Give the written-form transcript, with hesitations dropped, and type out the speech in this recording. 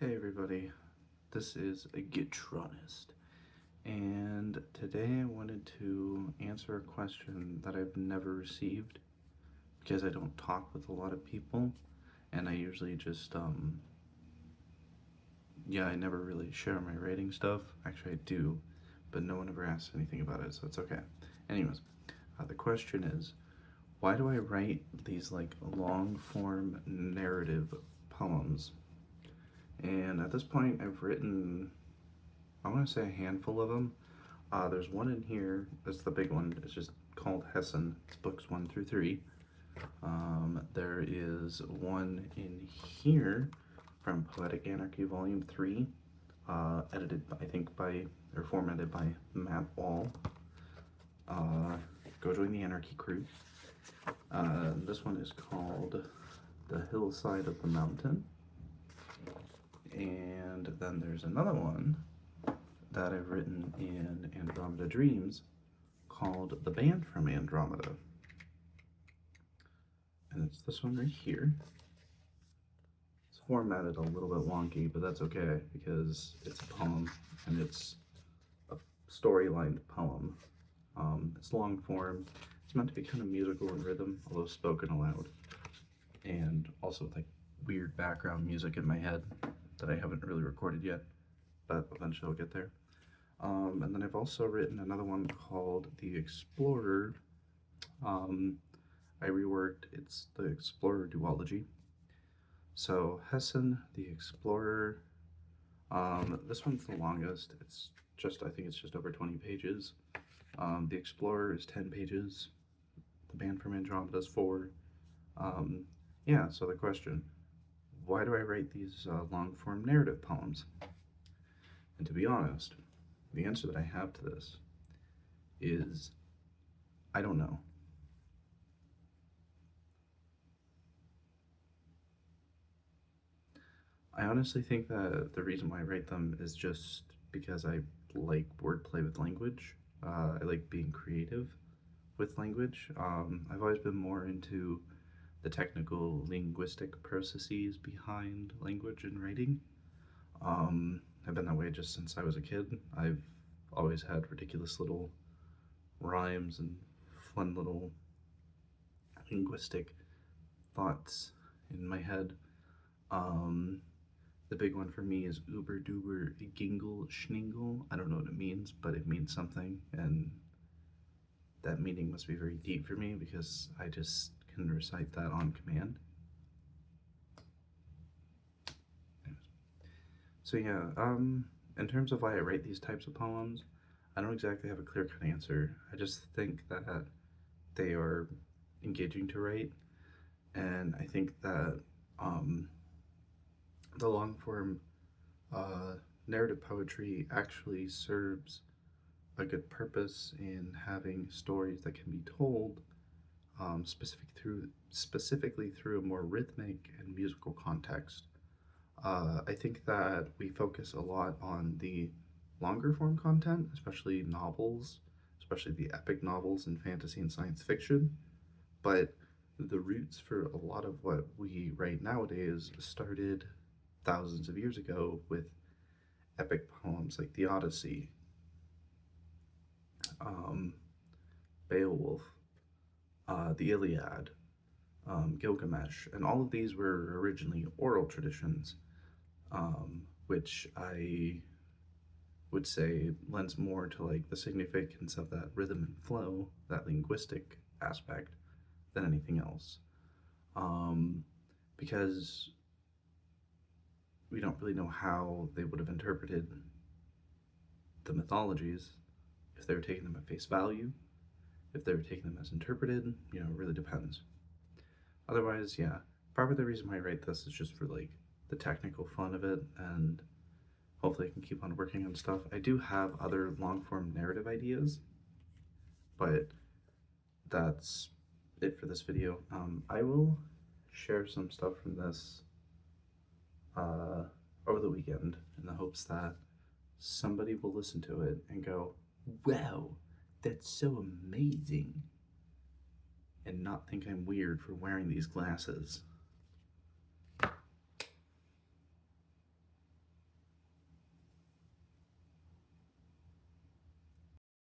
Hey everybody, this is a Gitronist, and today I wanted to answer a question that I've never received because I don't talk with a lot of people, and I usually just, I never really share my writing stuff. Actually, I do, but no one ever asks anything about it, so it's okay. Anyways, the question is, why do I write these like long form narrative poems? And at this point, I've written, I want to say, a handful of them. There's one in here, that's the big one. It's just called Hessen. It's books 1 through 3. There is one in here from Poetic Anarchy Volume 3, edited, I think, by, or formatted by Matt Wall. Go join the Anarchy crew. This one is called The Hillside of the Mountain. And then there's another one that I've written in Andromeda Dreams called The Band from Andromeda. And it's this one right here. It's formatted a little bit wonky, but that's okay because it's a poem and it's a story-lined poem. It's long form. It's meant to be kind of musical in rhythm, although spoken aloud. And also with like weird background music in my head that I haven't really recorded yet, but eventually I'll get there. And then I've also written another one called The Explorer. I reworked, it's the Explorer duology. So Hessen, The Explorer, this one's the longest. It's just, I think it's just over 20 pages. The Explorer is 10 pages. The Band from Andromeda is 4. Yeah, so the question, why do I write these long-form narrative poems? And to be honest, the answer that I have to this is, I don't know. I honestly think that the reason why I write them is just because I like wordplay with language. I like being creative with language. I've always been more into the technical linguistic processes behind language and writing. I've been that way just since I was a kid. I've always had ridiculous little rhymes and fun little linguistic thoughts in my head. The big one for me is Uber Duber Gingle Schningel. I don't know what it means, but it means something, and that meaning must be very deep for me because I just can recite that on command. So yeah, in terms of why I write these types of poems, I don't exactly have a clear-cut answer. I just think that they are engaging to write, and I think that the long-form narrative poetry actually serves a good purpose in having stories that can be told specifically through a more rhythmic and musical context. I think that we focus a lot on the longer form content, especially novels, especially the epic novels in fantasy and science fiction, but the roots for a lot of what we write nowadays started thousands of years ago with epic poems like the Odyssey, Beowulf, the Iliad, Gilgamesh, and all of these were originally oral traditions, which I would say lends more to like the significance of that rhythm and flow, that linguistic aspect, than anything else. Because we don't really know how they would have interpreted the mythologies, if they were taking them at face value, if they were taking them as interpreted, it really depends. Otherwise, yeah, probably the reason why I write this is just for like the technical fun of it, and hopefully I can keep on working on stuff. I do have other long-form narrative ideas, but that's it for this video. I will share some stuff from this over the weekend in the hopes that somebody will listen to it and go, wow, that's so amazing, and not think I'm weird for wearing these glasses.